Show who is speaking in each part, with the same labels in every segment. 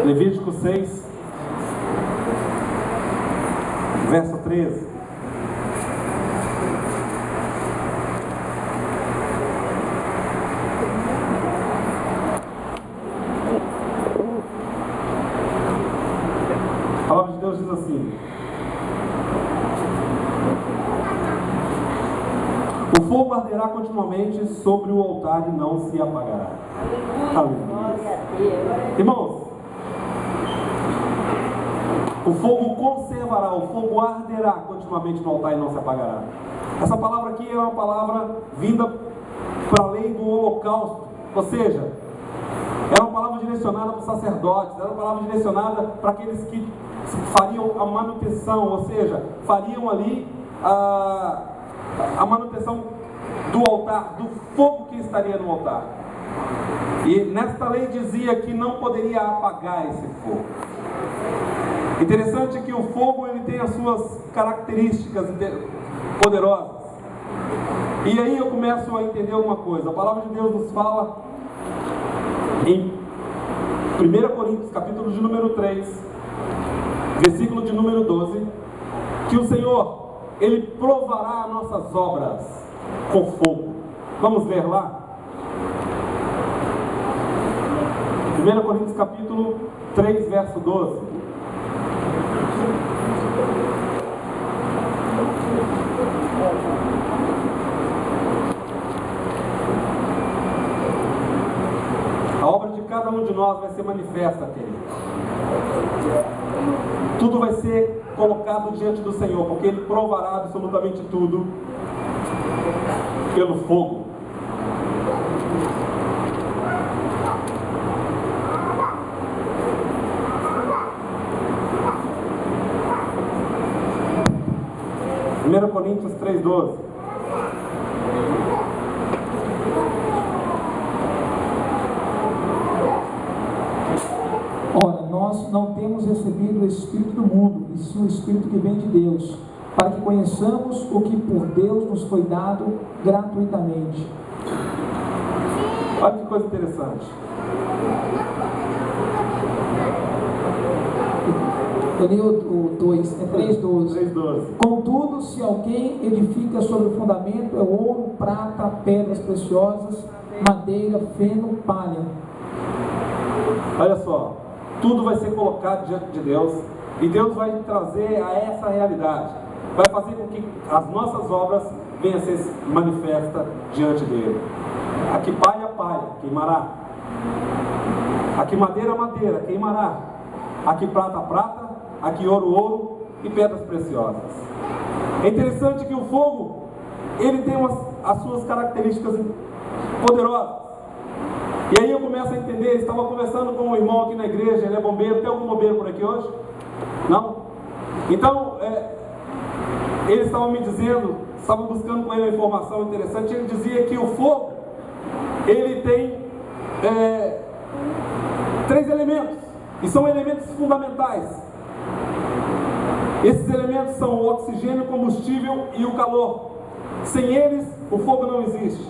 Speaker 1: Levítico 6, verso 13. A palavra de Deus diz assim: o fogo arderá continuamente sobre o altar e não se apagará. Aleluia. Irmãos, o fogo conservará, o fogo arderá continuamente no altar e não se apagará. Essa palavra aqui é uma palavra vinda para a lei do holocausto, ou seja, era uma palavra direcionada para os sacerdotes, era uma palavra direcionada para aqueles que fariam a manutenção, ou seja, fariam ali a manutenção do altar, do fogo que estaria no altar. E nesta lei dizia que não poderia apagar esse fogo. Interessante que o fogo ele tem as suas características poderosas. E aí eu começo a entender uma coisa. A palavra de Deus nos fala em 1 Coríntios, capítulo de número 3, versículo de número 12, que o Senhor, Ele provará nossas obras com fogo. Vamos ver lá? 1 Coríntios, capítulo 3, verso 12. A obra de cada um de nós vai ser manifesta, querido. Tudo vai ser colocado diante do Senhor, porque Ele provará absolutamente tudo pelo fogo. Primeira Coríntios 3,12.
Speaker 2: Ora, nós não temos recebido o Espírito do mundo, e sim o Espírito que vem de Deus, para que conheçamos o que por Deus nos foi dado gratuitamente.
Speaker 1: Olha que coisa interessante.
Speaker 2: Eu li o 2, é 3,12.
Speaker 1: 3,12.
Speaker 2: Contudo, se alguém edifica sobre o fundamento, é ouro, prata, pedras preciosas, madeira, feno, palha.
Speaker 1: Olha só, tudo vai ser colocado diante de Deus, e Deus vai trazer a essa realidade, vai fazer com que as nossas obras venham a ser manifestas diante dele. Aqui palha, palha, queimará. Aqui madeira, madeira, queimará. Aqui prata, prata. Aqui ouro, ouro e pedras preciosas. É interessante que o fogo, ele tem as suas características poderosas. E aí eu começo a entender, estava conversando com um irmão aqui na igreja, ele é bombeiro. Tem algum bombeiro por aqui hoje? Não? Então, ele estava me dizendo, estava buscando com ele uma informação interessante, ele dizia que o fogo, ele tem 3 elementos, e são elementos fundamentais. Esses elementos são o oxigênio, o combustível e o calor. Sem eles, o fogo não existe.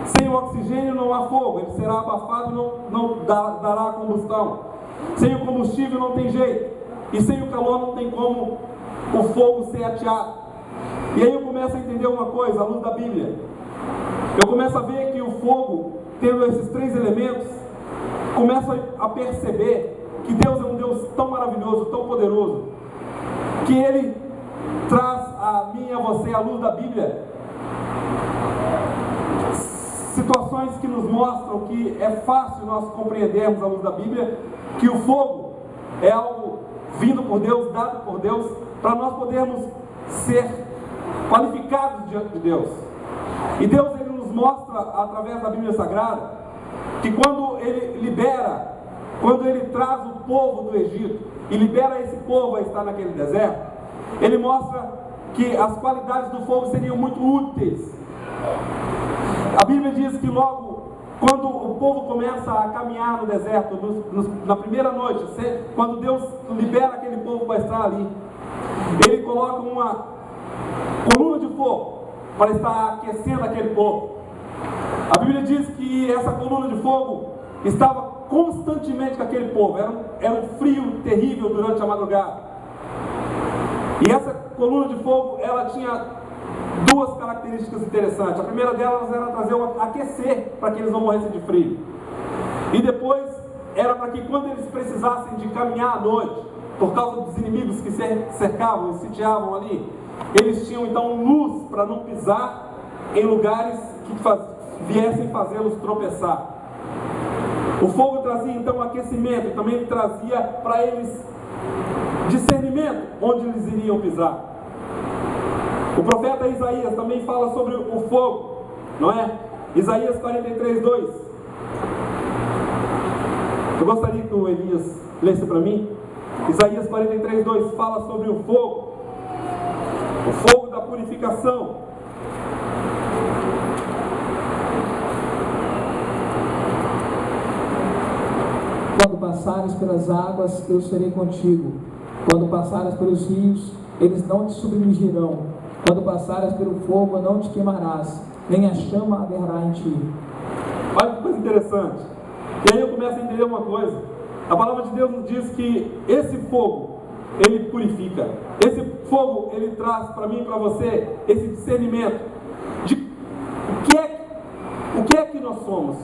Speaker 1: Sem o oxigênio não há fogo, ele será abafado e não dará combustão. Sem o combustível não tem jeito. E sem o calor não tem como o fogo ser ateado. E aí eu começo a entender uma coisa, à luz da Bíblia. Eu começo a ver que o fogo, tendo esses 3 elementos, começo a perceber que Deus é um Deus tão maravilhoso, tão poderoso, que Ele traz a mim e a você, à luz da Bíblia, situações que nos mostram que é fácil nós compreendermos à luz da Bíblia que o fogo é algo vindo por Deus, dado por Deus, para nós podermos ser qualificados diante de Deus. E Deus, Ele nos mostra através da Bíblia Sagrada que quando Ele libera, quando Ele traz o povo do Egito e libera esse povo a estar naquele deserto, Ele mostra que as qualidades do fogo seriam muito úteis. A Bíblia diz que logo, quando o povo começa a caminhar no deserto, na primeira noite, quando Deus libera aquele povo para estar ali, Ele coloca uma coluna de fogo para estar aquecendo aquele povo. A Bíblia diz que essa coluna de fogo estava constantemente com aquele povo. Era um frio terrível durante a madrugada. E essa coluna de fogo, ela tinha duas características interessantes. A primeira delas era aquecer para que eles não morressem de frio. E depois era para que quando eles precisassem de caminhar à noite, por causa dos inimigos que cercavam e sitiavam ali, eles tinham então luz para não pisar em lugares que viessem fazê-los tropeçar. O fogo trazia então aquecimento e também trazia para eles discernimento onde eles iriam pisar. O profeta Isaías também fala sobre o fogo, não é? Isaías 43:2. Eu gostaria que o Elias lesse para mim. Isaías 43:2 fala sobre o fogo da purificação.
Speaker 2: Quando passares pelas águas, eu serei contigo. Quando passares pelos rios, eles não te submergirão. Quando passares pelo fogo, não te queimarás, nem a chama arderá em ti.
Speaker 1: Olha que coisa interessante. E aí eu começo a entender uma coisa. A palavra de Deus nos diz que esse fogo, ele purifica. Esse fogo, ele traz para mim e para você esse discernimento de o que é que nós somos.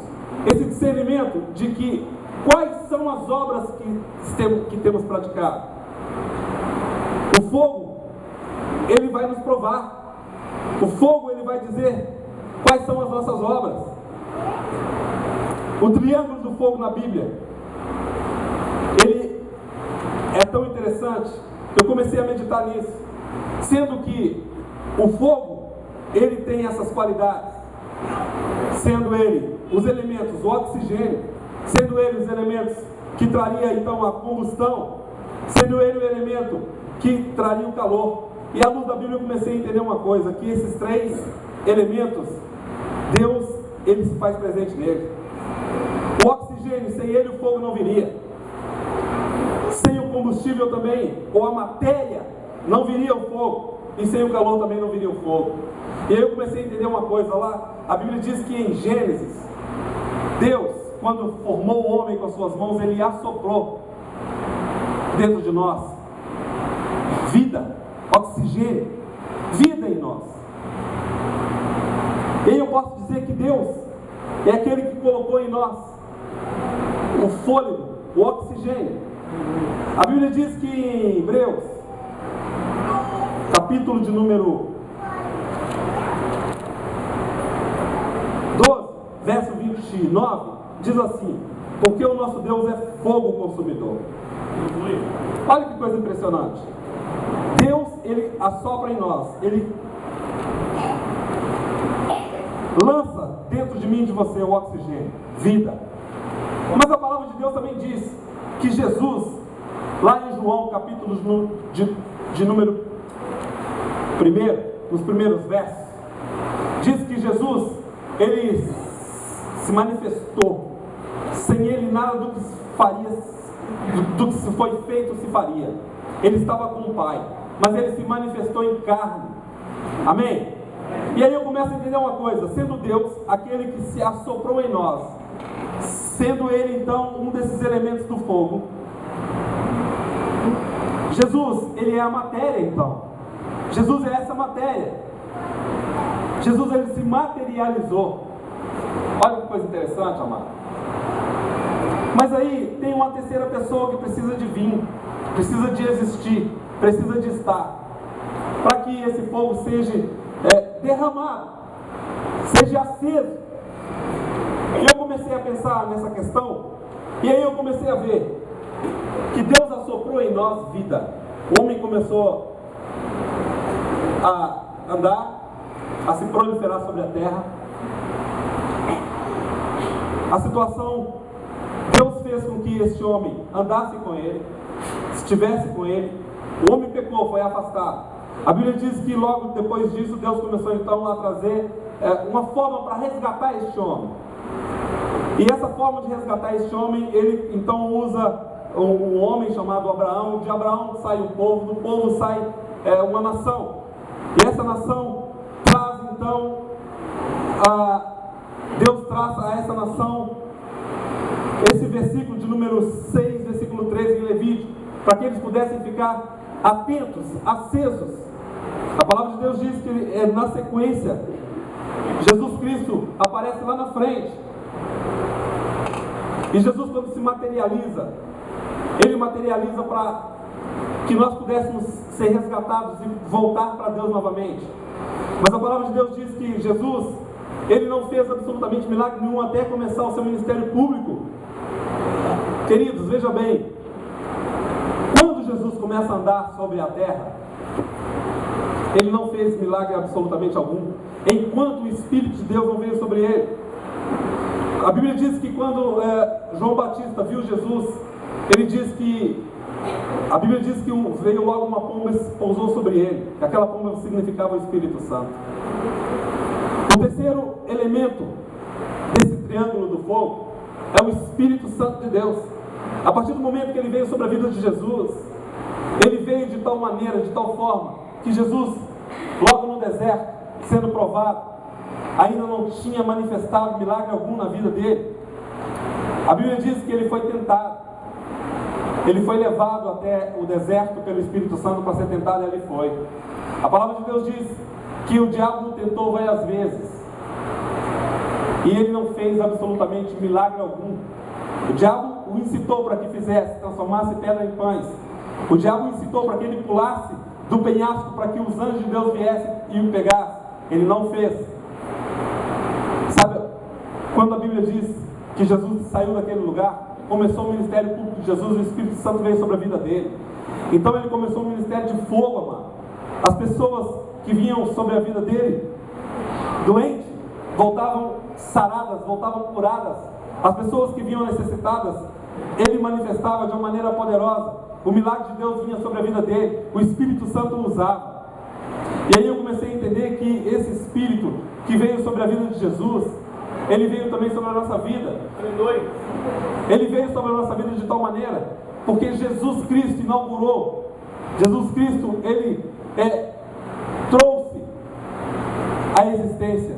Speaker 1: Esse discernimento de que quais são as obras que temos praticado. O fogo, ele vai nos provar. O fogo, ele vai dizer quais são as nossas obras. O triângulo do fogo na Bíblia, ele é tão interessante. Eu comecei a meditar nisso, sendo que o fogo, ele tem essas qualidades, sendo ele os elementos, o oxigênio, sendo ele os elementos que traria então a combustão, sendo ele o elemento que traria o calor. E à luz da Bíblia eu comecei a entender uma coisa, que esses três elementos, Deus, ele se faz presente nele. O oxigênio, sem ele o fogo não viria. Sem o combustível também, ou a matéria, não viria o fogo. E sem o calor também não viria o fogo. E aí eu comecei a entender uma coisa lá. A Bíblia diz que em Gênesis, Deus, quando formou o homem com as suas mãos, ele assoprou dentro de nós vida, oxigênio, vida em nós. E aí eu posso dizer que Deus é aquele que colocou em nós o fôlego, o oxigênio. A Bíblia diz que em Hebreus, capítulo de número 12, verso 29, diz assim: porque o nosso Deus é fogo consumidor. Olha que coisa impressionante. Deus, ele assopra em nós, ele lança dentro de mim e de você o oxigênio, vida. Mas a palavra de Deus também diz que Jesus, lá em João, capítulo de número 1, nos primeiros versos, diz que Jesus, ele se manifestou. Sem ele nada do que se foi feito se faria. Ele estava com o Pai, mas ele se manifestou em carne. Amém? E aí eu começo a entender uma coisa: sendo Deus aquele que se assoprou em nós, sendo ele então um desses elementos do fogo, Jesus, ele é a matéria então. Jesus é essa matéria. Jesus, ele se materializou. Olha que coisa interessante, amado. Mas aí tem uma terceira pessoa que precisa de vir, precisa de existir, precisa de estar, para que esse fogo seja derramado, seja aceso. E eu comecei a pensar nessa questão, e aí eu comecei a ver que Deus assoprou em nós vida. O homem começou a andar, a se proliferar sobre a terra. A situação, Deus fez com que este homem andasse com ele, estivesse com ele. O homem pecou, foi afastado. A Bíblia diz que logo depois disso, Deus começou então a trazer uma forma para resgatar este homem. E essa forma de resgatar este homem, ele então usa um homem chamado Abraão. De Abraão sai um povo, do povo sai uma nação. E essa nação traz então Deus traz a essa nação esse versículo de número 6, versículo 13 em Levítico, para que eles pudessem ficar atentos, acesos. A palavra de Deus diz que na sequência, Jesus Cristo aparece lá na frente. E Jesus, quando se materializa, Ele materializa para que nós pudéssemos ser resgatados e voltar para Deus novamente. Mas a palavra de Deus diz que Jesus, Ele não fez absolutamente milagre nenhum até começar o seu ministério público. Queridos, veja bem, quando Jesus começa a andar sobre a terra, Ele não fez milagre absolutamente algum, enquanto o Espírito de Deus não veio sobre Ele. A Bíblia diz que quando João Batista viu Jesus, a Bíblia diz que veio logo uma pomba e pousou sobre ele. Aquela pomba significava o Espírito Santo. O terceiro elemento desse triângulo do fogo é o Espírito Santo de Deus. A partir do momento que ele veio sobre a vida de Jesus, ele veio de tal maneira, de tal forma, que Jesus, logo no deserto, sendo provado, ainda não tinha manifestado milagre algum na vida dele. A Bíblia diz que ele foi tentado. Ele foi levado até o deserto pelo Espírito Santo para ser tentado e ele foi. A palavra de Deus diz que o diabo o tentou várias vezes. E ele não fez absolutamente milagre algum. O diabo o incitou para que fizesse, transformasse pedra em pães. O diabo o incitou para que ele pulasse do penhasco para que os anjos de Deus viessem e o pegassem. Ele não fez. Sabe, quando a Bíblia diz que Jesus saiu daquele lugar, começou o ministério público de Jesus, o Espírito Santo veio sobre a vida dele. Então ele começou um ministério de fogo, amado. As pessoas que vinham sobre a vida dele, doentes, voltavam saradas, voltavam curadas. As pessoas que vinham necessitadas, ele manifestava de uma maneira poderosa. O milagre de Deus vinha sobre a vida dele, o Espírito Santo o usava. E aí eu comecei a entender que esse Espírito que veio sobre a vida de Jesus, ele veio também sobre a nossa vida. Ele veio sobre a nossa vida de tal maneira, porque Jesus Cristo inaugurou, Jesus Cristo, ele trouxe à existência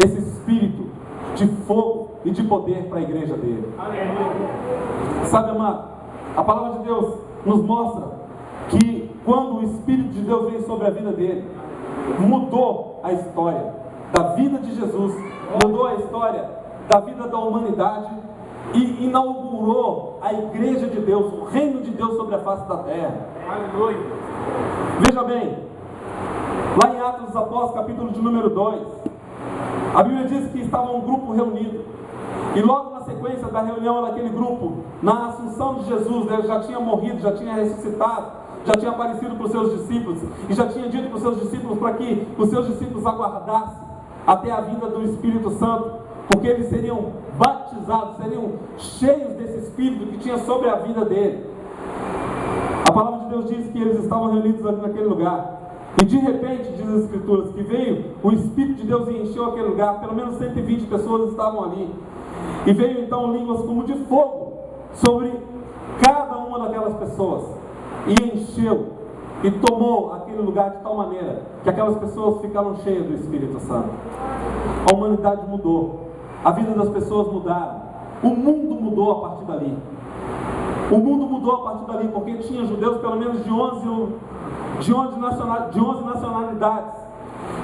Speaker 1: esse Espírito de fogo e de poder para a igreja dele. Sabe, amado, a palavra de Deus nos mostra que quando o Espírito de Deus veio sobre a vida dele, mudou a história da vida de Jesus, mudou a história da vida da humanidade e inaugurou a igreja de Deus, o reino de Deus sobre a face da terra. Aleluia. Veja bem, lá em Atos dos Apóstolos, capítulo de número 2, a Bíblia diz que estava um grupo reunido, e logo na sequência da reunião daquele grupo, na assunção de Jesus, ele já tinha morrido, já tinha ressuscitado, já tinha aparecido para os seus discípulos, e já tinha dito para os seus discípulos para que os seus discípulos aguardassem até a vinda do Espírito Santo, porque eles seriam batizados, seriam cheios desse Espírito que tinha sobre a vida dele. A palavra de Deus diz que eles estavam reunidos ali naquele lugar, e de repente, diz as Escrituras, que veio o Espírito de Deus e encheu aquele lugar. Pelo menos 120 pessoas estavam ali, e veio então línguas como de fogo sobre cada uma daquelas pessoas, e encheu e tomou aquele lugar de tal maneira que aquelas pessoas ficaram cheias do Espírito Santo. A humanidade mudou, a vida das pessoas mudaram, o mundo mudou a partir dali. O mundo mudou a partir dali, porque tinha judeus pelo menos de 11 nacionalidades.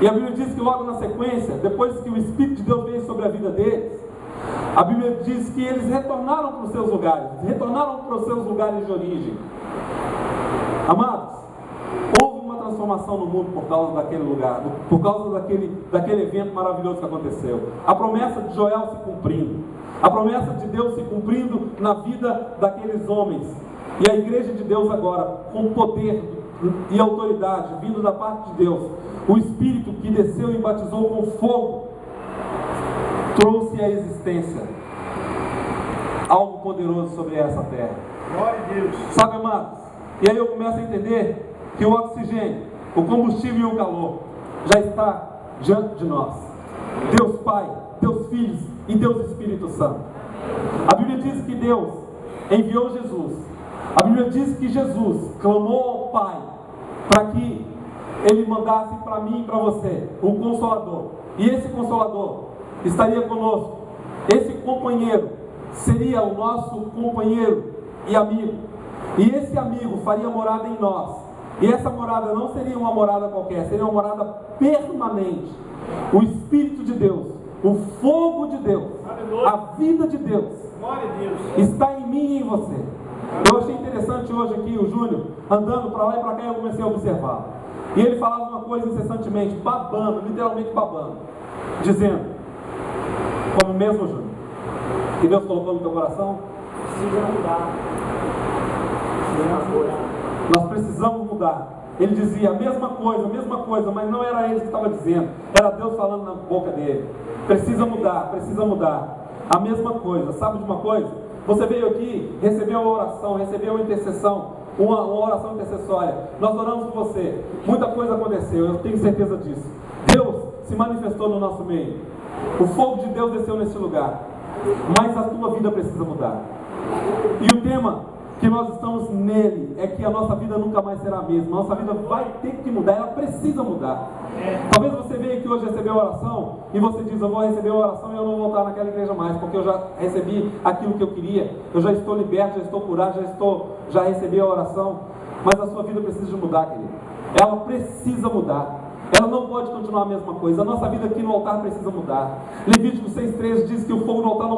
Speaker 1: E a Bíblia diz que logo na sequência, depois que o Espírito de Deus veio sobre a vida deles, a Bíblia diz que eles retornaram para os seus lugares, de origem. Amados, houve uma transformação no mundo por causa daquele lugar, por causa daquele evento maravilhoso que aconteceu. A promessa de Joel se cumprindo, a promessa de Deus se cumprindo na vida daqueles homens. E a igreja de Deus agora, com poder e autoridade, vindo da parte de Deus, o Espírito que desceu e batizou com fogo, trouxe à existência algo poderoso sobre essa terra. Glória a Deus. Sabe, amados? E aí eu começo a entender que o oxigênio, o combustível e o calor já está diante de nós. Deus Pai, Deus Filho e Deus Espírito Santo. A Bíblia diz que Deus enviou Jesus. A Bíblia diz que Jesus clamou ao Pai para que Ele mandasse para mim e para você o Consolador. E esse Consolador estaria conosco esse companheiro seria o nosso companheiro e amigo. E esse amigo faria morada em nós. E essa morada não seria uma morada qualquer, seria uma morada permanente. O Espírito de Deus, o fogo de Deus, a vida de Deus está em mim e em você. Eu achei interessante hoje aqui o Júnior andando para lá e para cá, e eu comecei a observar. E ele falava uma coisa incessantemente, babando, literalmente babando, dizendo, como mesmo Júnior, que Deus colocou no teu coração,
Speaker 3: precisa mudar.
Speaker 1: Nós precisamos mudar. Ele dizia a mesma coisa, mas não era ele que estava dizendo, era Deus falando na boca dele. Precisa mudar, precisa mudar. A mesma coisa, sabe de uma coisa? Você veio aqui, recebeu a oração, recebeu a intercessão, uma oração intercessória. Nós oramos por você, muita coisa aconteceu, eu tenho certeza disso. Deus se manifestou no nosso meio. O fogo de Deus desceu nesse lugar. Mas a tua vida precisa mudar. E o tema que nós estamos nele é que a nossa vida nunca mais será a mesma. A nossa vida vai ter que mudar, ela precisa mudar. Talvez você veja aqui hoje receber a oração e você diz, eu vou receber a oração e eu não vou voltar naquela igreja mais, porque eu já recebi aquilo que eu queria, eu já estou liberto, já estou curado, já recebi a oração. Mas a sua vida precisa de mudar, querido. Ela precisa mudar. Ela não pode continuar a mesma coisa. A nossa vida aqui no altar precisa mudar. Levítico 6,13 diz que o fogo do altar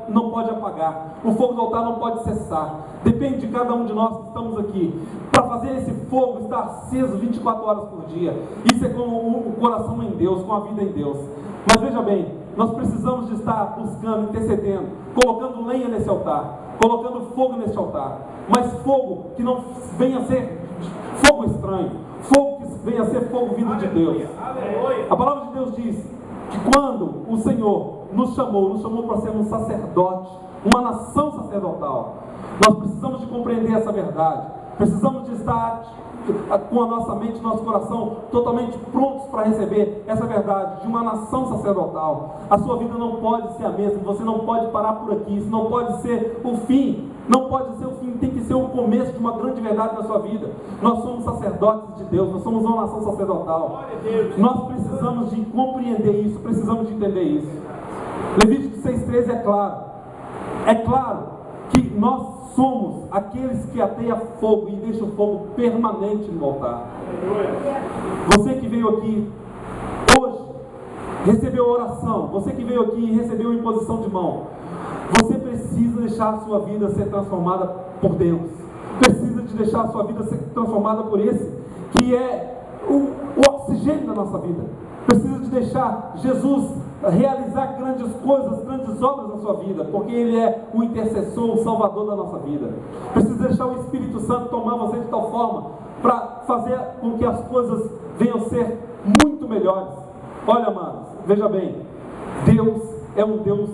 Speaker 1: não pode apagar. O fogo do altar não pode cessar. Depende de cada um de nós que estamos aqui. Para fazer esse fogo estar aceso 24 horas por dia. Isso é com o coração em Deus, com a vida em Deus. Mas veja bem, nós precisamos de estar buscando, intercedendo, colocando lenha nesse altar, colocando fogo nesse altar. Mas fogo que não venha a ser fogo estranho, fogo que venha a ser fogo vindo de Deus. A palavra de Deus diz que quando o Senhor nos chamou para ser um sacerdote, uma nação sacerdotal, nós precisamos de compreender essa verdade. Precisamos de estar com a nossa mente e nosso coração totalmente prontos para receber essa verdade de uma nação sacerdotal. A sua vida não pode ser a mesma, você não pode parar por aqui, isso não pode ser o fim, não pode ser o fim, tem que ser o começo de uma grande verdade na sua vida. Nós somos sacerdotes de Deus, nós somos uma nação sacerdotal. Nós precisamos de compreender isso, precisamos de entender isso. Levítico 6,13 é claro que nós somos aqueles que ateiam fogo e deixam o fogo permanente no altar. Você que veio aqui hoje, recebeu oração, você que veio aqui e recebeu imposição de mão, você precisa deixar a sua vida ser transformada por Deus. Precisa de deixar a sua vida ser transformada por esse que é o oxigênio da nossa vida. Precisa de deixar Jesus realizar grandes coisas, grandes obras na sua vida, porque Ele é o intercessor, o salvador da nossa vida. Precisa deixar o Espírito Santo tomar você de tal forma para fazer com que as coisas venham a ser muito melhores. Olha, amados, veja bem, Deus é um Deus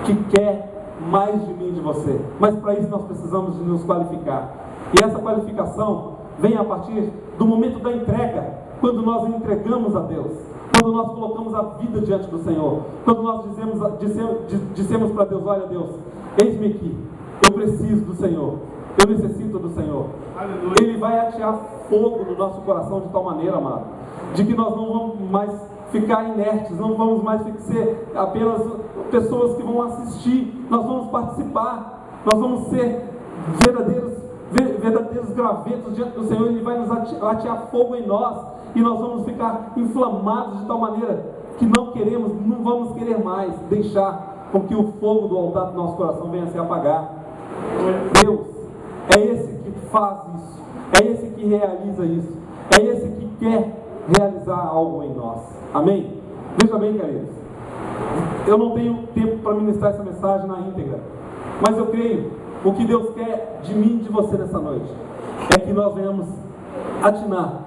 Speaker 1: que quer mais de mim e de você, mas para isso nós precisamos de nos qualificar. E essa qualificação vem a partir do momento da entrega, quando nós entregamos a Deus, quando nós colocamos a vida diante do Senhor, quando nós dissemos para Deus, olha Deus, eis-me aqui, eu preciso do Senhor, eu necessito do Senhor. Aleluia. Ele vai atear fogo no nosso coração de tal maneira, amado, de que nós não vamos mais ficar inertes, não vamos mais ser apenas pessoas que vão assistir, nós vamos participar, nós vamos ser verdadeiros gravetos diante do Senhor. Ele vai nos atear fogo em nós e nós vamos ficar inflamados de tal maneira que não vamos querer mais deixar com que o fogo do altar do nosso coração venha a se apagar. Deus é esse que faz isso, é esse que realiza isso, é esse que quer realizar algo em nós. Amém? Veja bem, queridos, eu não tenho tempo para ministrar essa mensagem na íntegra, mas eu creio, o que Deus quer de mim e de você nessa noite é que nós venhamos atinar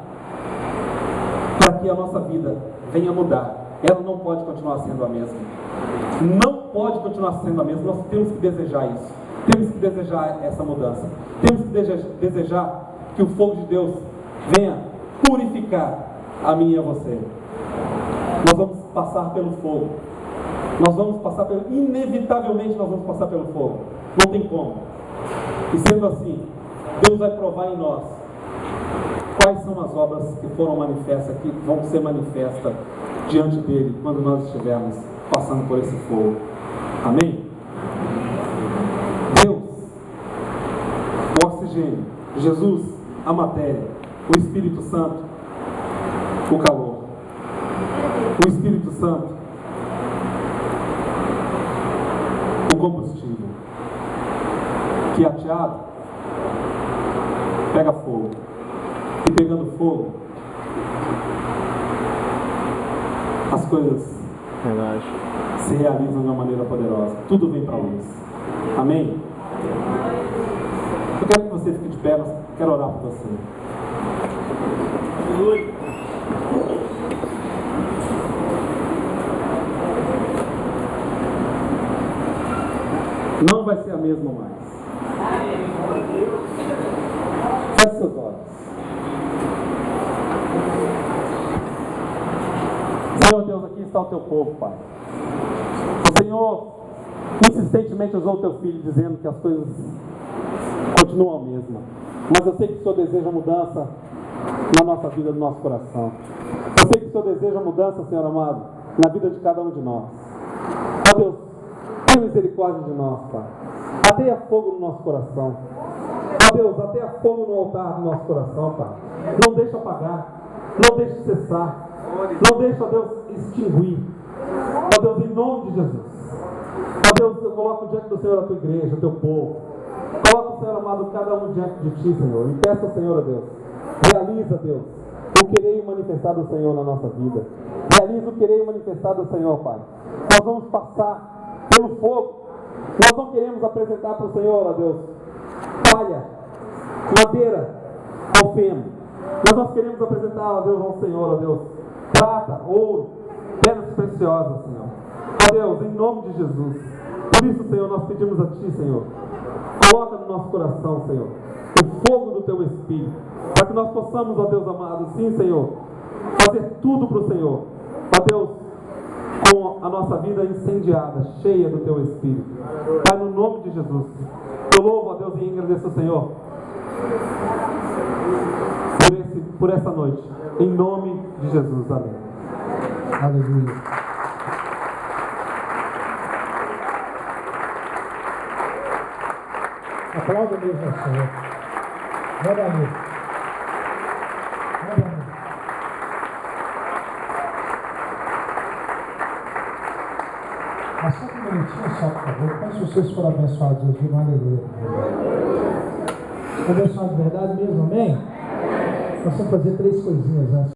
Speaker 1: para que a nossa vida venha mudar. Ela não pode continuar sendo a mesma. Não pode continuar sendo a mesma. Nós temos que desejar isso. Temos que desejar essa mudança. Temos que desejar que o fogo de Deus venha purificar a mim e a você. Nós vamos passar pelo fogo. Inevitavelmente nós vamos passar pelo fogo. Não tem como. E sendo assim, Deus vai provar em nós quais são as obras que foram manifestas, que vão ser manifestas diante dele quando nós estivermos passando por esse fogo. Amém? Deus, o oxigênio, Jesus, a matéria, o Espírito Santo, o calor. O Espírito Santo, o combustível, que ateado pega fogo, e pegando fogo, as coisas se realizam de uma maneira poderosa. Tudo vem para a luz. Amém? Eu quero que você fique de pé, eu quero orar por você. Não vai ser a mesma mais. Feche seus olhos. Senhor Deus, aqui está o teu povo, Pai. O Senhor insistentemente usou o teu filho dizendo que as coisas continuam a mesma. Mas eu sei que o Senhor deseja mudança na nossa vida, no nosso coração. Eu sei que o Senhor deseja mudança, Senhor amado, na vida de cada um de nós. Ó Deus, tenha misericórdia de nós, Pai. Ateia fogo no nosso coração. Ó Deus, ateia fogo no altar do nosso coração, Pai. Não deixa apagar. Não deixa cessar. Não deixa, ó Deus, extinguir. Ó Deus, em nome de Jesus. Ó Deus, eu coloco diante do Senhor a tua igreja, o teu povo. Coloca, Senhor amado, cada um diante de ti, Senhor. E peça, Senhor, ó Deus, realiza, Deus, o querer e manifestar do Senhor na nossa vida. Realiza o querer e manifestar do Senhor, Pai. Nós vamos passar pelo fogo. Nós não queremos apresentar para o Senhor, ó Deus, palha, madeira, alfeno. Mas nós queremos apresentar, ó Deus, ao Senhor, ó Deus, prata, ouro, pedras preciosas, Senhor. Ó Deus, em nome de Jesus. Por isso, Senhor, nós pedimos a Ti, Senhor, coloca no nosso coração, Senhor, o fogo do Teu Espírito, para que nós possamos, ó Deus amado, sim, Senhor, fazer tudo para o Senhor. Ó Deus, com a nossa vida incendiada, cheia do Teu Espírito. Pai, no nome de Jesus, eu louvo a Deus e agradeço ao Senhor por essa noite. Em nome de Jesus. Amém.
Speaker 2: Aleluia. Aplauda mesmo ao Senhor. Novamente. Mas só um minutinho só, por favor. Como se vocês foram abençoados hoje, aleluia. Abençoado de verdade mesmo, amém? Nós vamos fazer 3 coisinhas antes.